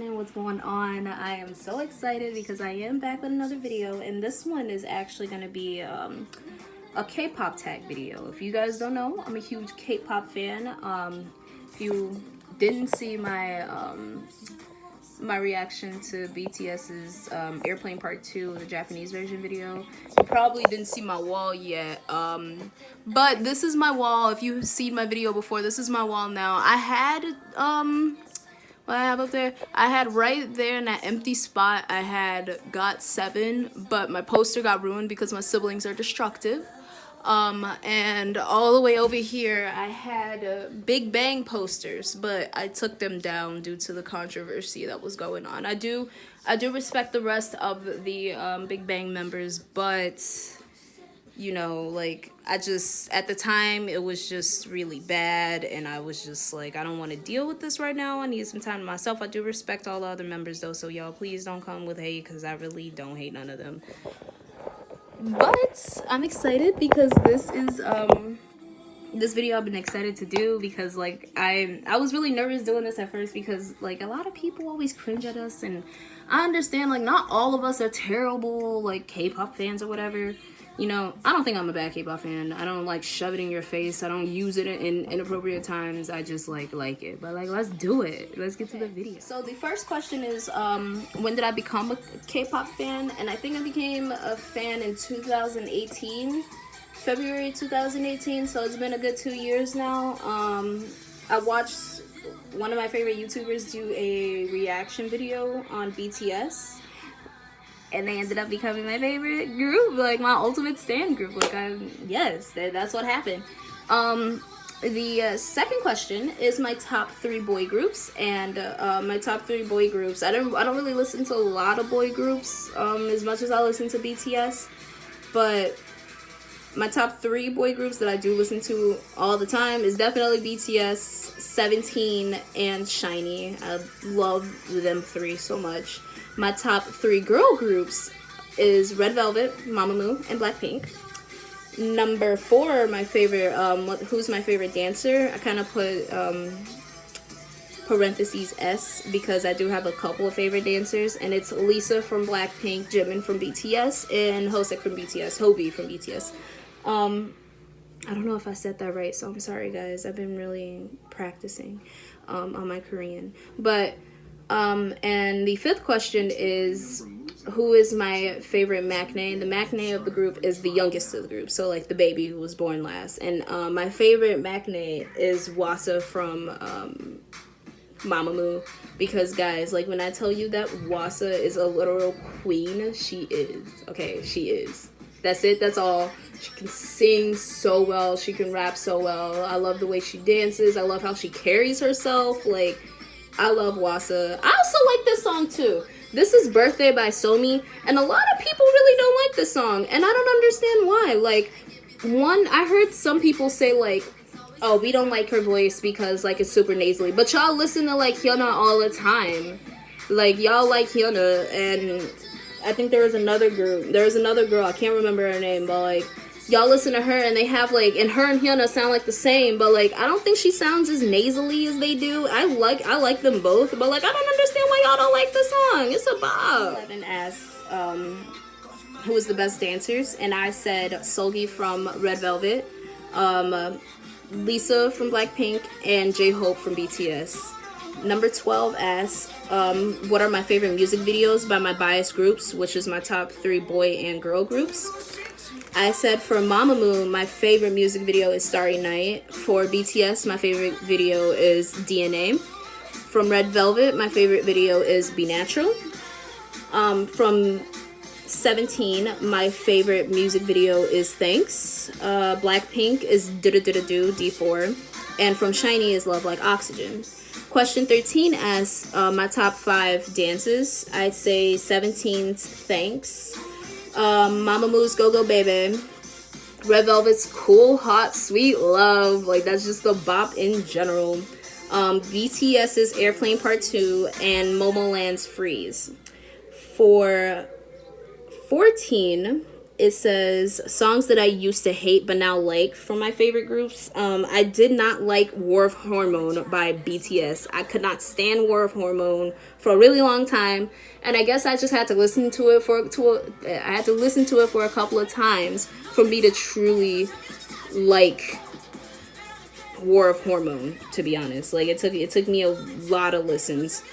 happening? What's going on? I am so excited because I am back with another video, and this one is actually going to be a K-pop tag video. If you guys don't know, I'm a huge K-pop fan. If you didn't see my my reaction to BTS's Airplane Part 2, the Japanese version video, you probably didn't see my wall yet. But this is my wall. If you've seen my video before, this is my wall now. I had what I have up there, I had right there in that empty spot, I had GOT7, but my poster got ruined because my siblings are destructive. And all the way over here, I had Big Bang posters, but I took them down due to the controversy that was going on. I do respect the rest of the Big Bang members, but you know, like, at the time, it was just really bad, and I was just like, I don't want to deal with this right now. I need some time to myself. I do respect all the other members, though, so y'all, please don't come with hate, because I really don't hate none of them. But I'm excited because this is, this video I've been excited to do because, like, I was really nervous doing this at first because, like, a lot of people always cringe at us, and I understand, like, not all of us are terrible, like, K-pop fans or whatever. You know, I don't think I'm a bad K-pop fan. I don't, like, shove it in your face. I don't use it in inappropriate times. I just, like it. But, like, let's do it. Let's get to the video. So the first question is, when did I become a K-pop fan? And I think I became a fan in 2018. February 2018. So it's been a good 2 years now. I watched one of my favorite YouTubers do a reaction video on BTS. And they ended up becoming my favorite group, like my ultimate stan group. Like, yes, that's what happened. The second question is my top 3 boy groups, and my top 3 boy groups. I don't really listen to a lot of boy groups as much as I listen to BTS, but my top 3 boy groups that I do listen to all the time is definitely BTS, 17, and SHINee. I love them 3 so much. My top 3 girl groups is Red Velvet, Mamamoo, and Blackpink. Number 4, my favorite, who's my favorite dancer? I kind of put parentheses S because I do have a couple of favorite dancers, and it's Lisa from Blackpink, Jimin from BTS, and Hosek from BTS, Hobi from BTS. I don't know if I said that right, so I'm sorry, guys. I've been really practicing on my Korean, but. And the 5th question is, who is my favorite maknae? The maknae of the group is the youngest of the group, so like the baby who was born last. And my favorite maknae is Wasa from Mamamoo, because guys, like, when I tell you that Wasa is a literal queen, she is. Okay, she is. That's it. That's all. She can sing so well. She can rap so well. I love the way she dances. I love how she carries herself. Like, I love Wasa. I also like this song too. This is Birthday by Somi, and a lot of people really don't like this song, and I don't understand why. Like, I heard some people say, like, oh, we don't like her voice because, like, it's super nasally, but y'all listen to, like, Hyuna all the time. Like, y'all like Hyuna, and I think there was another girl, I can't remember her name, but, like, y'all listen to her, and they have, like, and her and Hyuna sound like the same, but, like, I don't think she sounds as nasally as they do. I like them both, but, like, I don't understand why y'all don't like the song. It's a bop. 11 asked who was the best dancers, and I said Seulgi from Red Velvet, Lisa from Blackpink, and J-Hope from BTS. Number 12 asked what are my favorite music videos by my biased groups, which is my top 3 boy and girl groups. I said for Mamamoo, my favorite music video is Starry Night. For BTS, my favorite video is DNA. From Red Velvet, my favorite video is Be Natural. From 17, my favorite music video is Thanks. Blackpink is Do-Do-Do-Do, D4. And from SHINee is Love Like Oxygen. Question 13 asks my top 5 dances. I'd say 17's Thanks. Mamamoo's Go Go Baby, Red Velvet's Cool Hot Sweet Love, like, that's just a bop in general, BTS's Airplane Part 2, and Momoland's Freeze. For 14 it says songs that I used to hate but now like from my favorite groups. I did not like War of Hormone by BTS. I could not stand War of Hormone for a really long time, and I guess I just had to listen to it for a couple of times for me to truly like War of Hormone, to be honest. Like, it took me a lot of listens.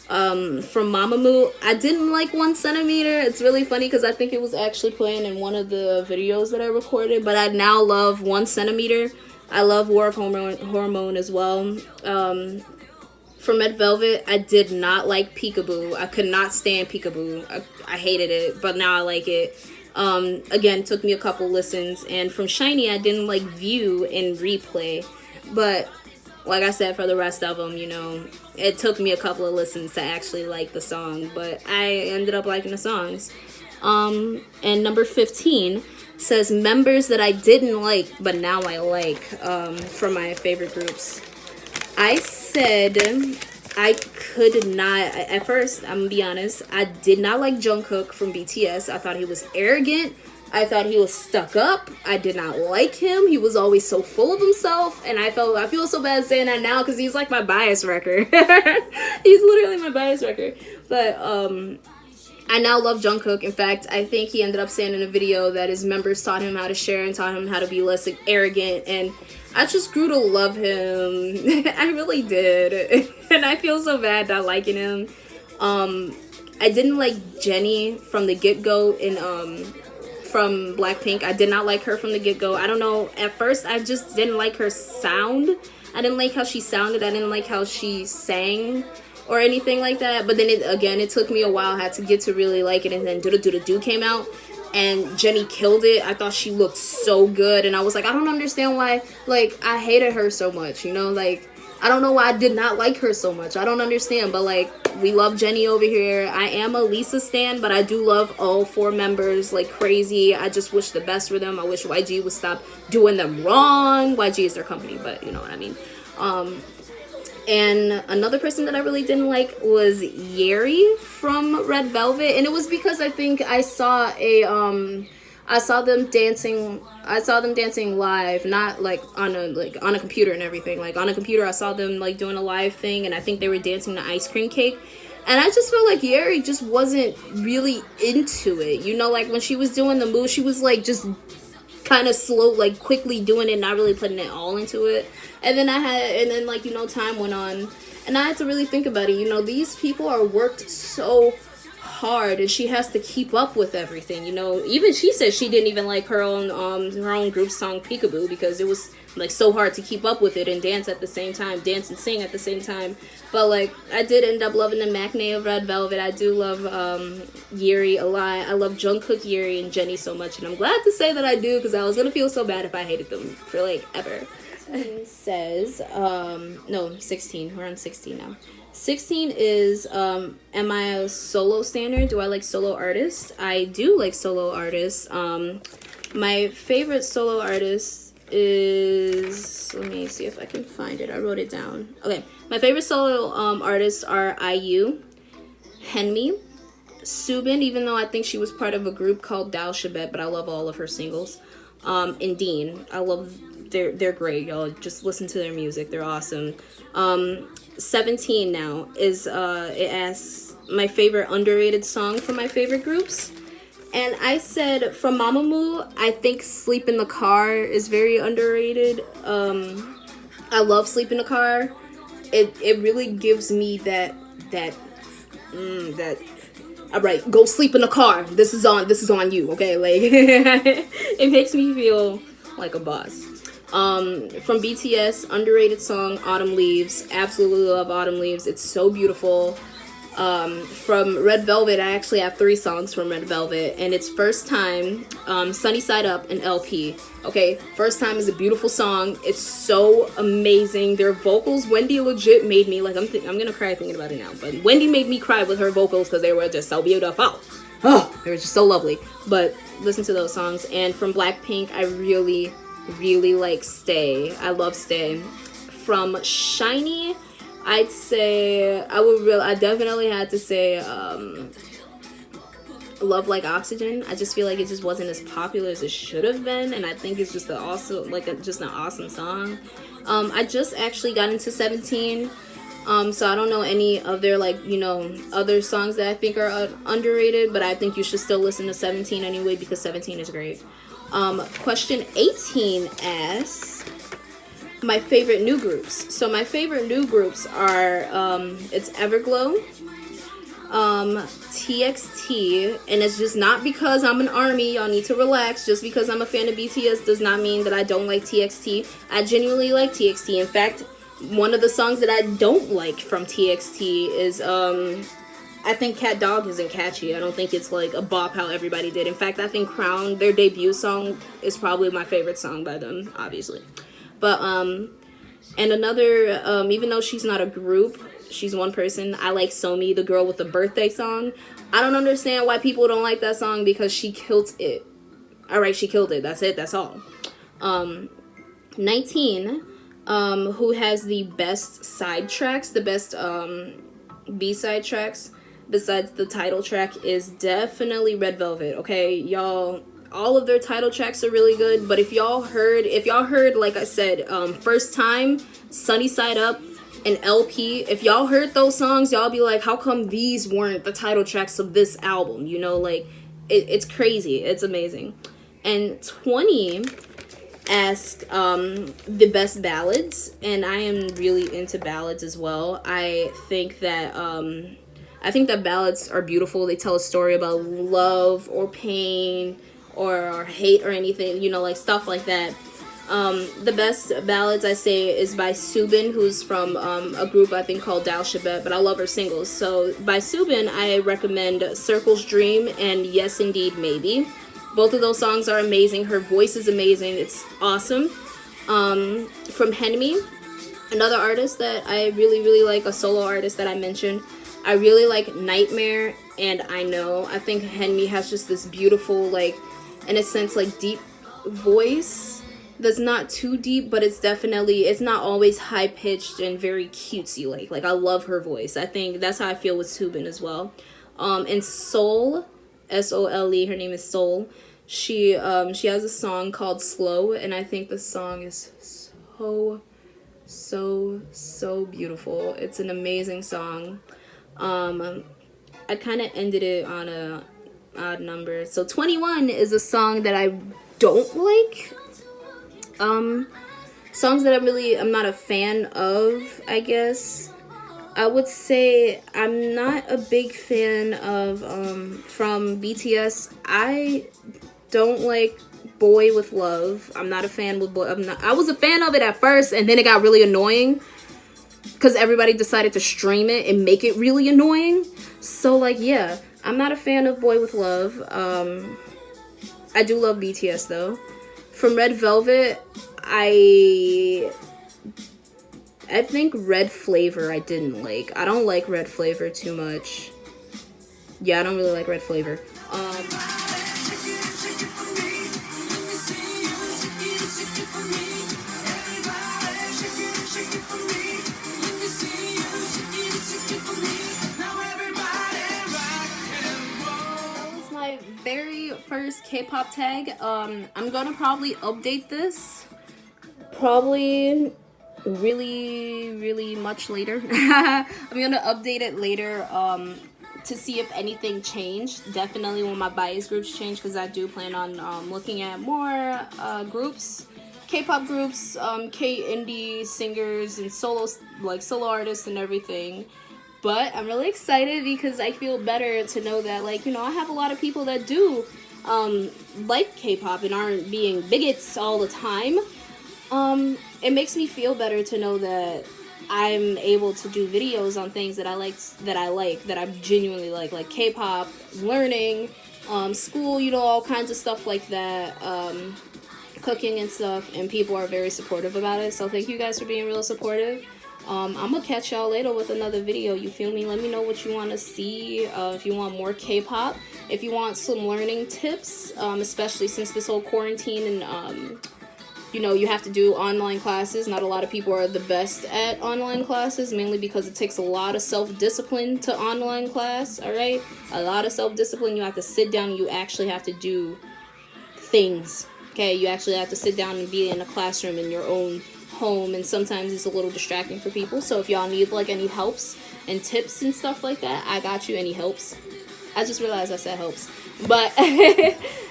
From Mamamoo, I didn't like 1 centimeter. It's really funny because I think it was actually playing in one of the videos that I recorded, but I now love 1 centimeter. I love War of Hormone as well. From Red Velvet, I did not like Peekaboo. I could not stand Peekaboo. I hated it, but now I like it. Again, took me a couple listens. And from Shiny, I didn't like View and Replay, but like I said, for the rest of them, you know, it took me a couple of listens to actually like the song, but I ended up liking the songs. And number 15 says members that I didn't like, but now I like, from my favorite groups. I said I could not, at first, I'm gonna be honest, I did not like Jungkook from BTS. I thought he was arrogant. I thought he was stuck up. I did not like him. He was always so full of himself, and I feel so bad saying that now because he's like my bias wrecker. He's literally my bias wrecker. But I now love Jungkook. In fact, I think he ended up saying in a video that his members taught him how to share and taught him how to be less arrogant, and I just grew to love him. I really did. And I feel so bad not liking him. I didn't like Jennie from the get-go from Blackpink. I did not like her from the get-go. I don't know. At first, I just didn't like her sound. I didn't like how she sounded. I didn't like how she sang or anything like that. But then, it took me a while. I had to get to really like it. And then Do came out. And Jennie killed it. I thought she looked so good. And I was like, I don't understand why, like, I hated her so much. You know, like, I don't know why I did not like her so much. I don't understand. But, like, we love Jennie over here. I am a Lisa stan, but I do love all 4 members like crazy. I just wish the best for them. I wish YG would stop doing them wrong. YG is their company, but you know what I mean. And another person that I really didn't like was Yeri from Red Velvet, and it was because I think I saw them dancing live, not like on a computer and everything. Like on a computer, I saw them like doing a live thing, and I think they were dancing to Ice Cream Cake. And I just felt like Yeri just wasn't really into it. You know, like when she was doing the move, she was like just kind of slow, like quickly doing it, not really putting it all into it. And then like, you know, time went on, and I had to really think about it. You know, these people are worked so hard, and she has to keep up with everything. You know, even she said she didn't even like her own group song Peekaboo because it was like so hard to keep up with it and dance and sing at the same time. But like, I did end up loving the Maknae of Red Velvet. I do love Yeri a lot. I love Jungkook, Yeri, and Jennie so much, and I'm glad to say that I do, because I was gonna feel so bad if I hated them for like ever. It says no, 16. We're on 16 now. 16 is am I a solo standard? Do I like solo artists? I do like solo artists. My favorite solo artist is, let me see if I can find it. I wrote it down. Okay, my favorite solo artists are IU, Henmi, Subin, even though I think she was part of a group called Dal Shabet, but I love all of her singles. And Dean. I love, they're great, y'all. Just listen to their music. They're awesome. 17 now is it asks my favorite underrated song from my favorite groups, and I said from Mamamoo, I think Sleep in the Car is very underrated. I love Sleep in the Car. It really gives me that all right, go sleep in the car, this is on you, okay? Like it makes me feel like a boss. From BTS, underrated song, Autumn Leaves. Absolutely love Autumn Leaves. It's so beautiful. From Red Velvet, I actually have 3 songs from Red Velvet, and it's First Time, Sunny Side Up, and LP. Okay, First Time is a beautiful song. It's so amazing. Their vocals, Wendy legit made me, like, I'm gonna cry thinking about it now, but Wendy made me cry with her vocals because they were just so beautiful. Oh, they were just so lovely. But listen to those songs. And from Blackpink, I really like Stay. I love Stay. From Shiny, I'd say I definitely had to say Love Like Oxygen. I just feel like it just wasn't as popular as it should have been, and I think it's just just an awesome song. I just actually got into 17, so I don't know any of their like, you know, other songs that I think are underrated, but I think you should still listen to 17 anyway because 17 is great. Question 18 asks my favorite new groups. So my favorite new groups are it's Everglow, TXT, and it's just not because I'm an ARMY. Y'all need to relax. Just because I'm a fan of BTS does not mean that I don't like TXT. I genuinely like TXT. In fact, one of the songs that I don't like from TXT is I think Cat Dog isn't catchy. I don't think it's like a bop how everybody did. In fact, I think Crown, their debut song, is probably my favorite song by them, obviously. But and another, even though she's not a group, she's one person, I like Somi, the girl with the birthday song. I don't understand why people don't like that song because she killed it. Alright, she killed it. That's it. That's all. 19, who has the best side tracks, the best B-side tracks besides the title track is definitely Red Velvet. Okay, y'all, all of their title tracks are really good, but if y'all heard, like I said, First Time, Sunny Side Up, and LP, if y'all heard those songs, y'all be like, how come these weren't the title tracks of this album? You know, like, it's crazy. It's amazing. And 20 ask the best ballads, and I am really into ballads as well. I think that ballads are beautiful. They tell a story about love or pain or hate or anything, you know, like stuff like that. The best ballads I say is by Subin, who's from a group I think called Dal Shabet, but I love her singles. So by Subin, I recommend Circle's Dream and Yes Indeed Maybe. Both of those songs are amazing. Her voice is amazing. It's awesome. From Henmi, another artist that I really, really like, a solo artist that I mentioned, I really like Nightmare and I Know. I think Henmi has just this beautiful, like, in a sense, like, deep voice that's not too deep, but it's not always high-pitched and very cutesy. Like, I love her voice. I think that's how I feel with Subin as well. And Soul, S-O-L-E, her name is Soul. She has a song called Slow, and I think the song is so beautiful. It's an amazing song. I kind of ended it on a odd number. So 21 is a song that I don't like. Songs that I'm not a fan of, I guess. I would say I'm not a big fan of, from BTS, I don't like Boy With Love. I'm not a fan with Boy. I was a fan of it at first, and then it got really annoying because everybody decided to stream it and make it really annoying. So, like, yeah, I'm not a fan of Boy With Love. I do love BTS, though. From Red Velvet, I think Red Flavor I didn't like. I don't like Red Flavor too much. Yeah, I don't really like Red Flavor. Very first K-pop tag. I'm gonna probably update this probably really much later. I'm gonna update it later to see if anything changed. Definitely when my bias groups change, because I do plan on looking at more groups, K-pop groups, K-indie singers and solo artists and everything. But I'm really excited because I feel better to know that, like, you know, I have a lot of people that do like K-pop and aren't being bigots all the time. It makes me feel better to know that I'm able to do videos on things that I genuinely like K-pop, learning, school, you know, all kinds of stuff like that, cooking and stuff, and people are very supportive about it. So thank you guys for being real supportive. I'm gonna catch y'all later with another video, you feel me? Let me know what you want to see, if you want more K-pop, if you want some learning tips, especially since this whole quarantine and you know, you have to do online classes. Not a lot of people are the best at online classes, mainly because it takes a lot of self-discipline to online class, all right? A lot of self-discipline. You have to sit down and you actually have to do things, okay? You actually have to sit down and be in a classroom in your own home, and sometimes it's a little distracting for people. So if y'all need like any helps and tips and stuff like that, I got you. Any helps. I just realized I said helps. But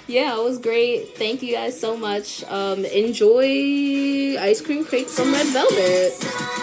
yeah, it was great. Thank you guys so much. Enjoy Ice Cream Cake from Red Velvet.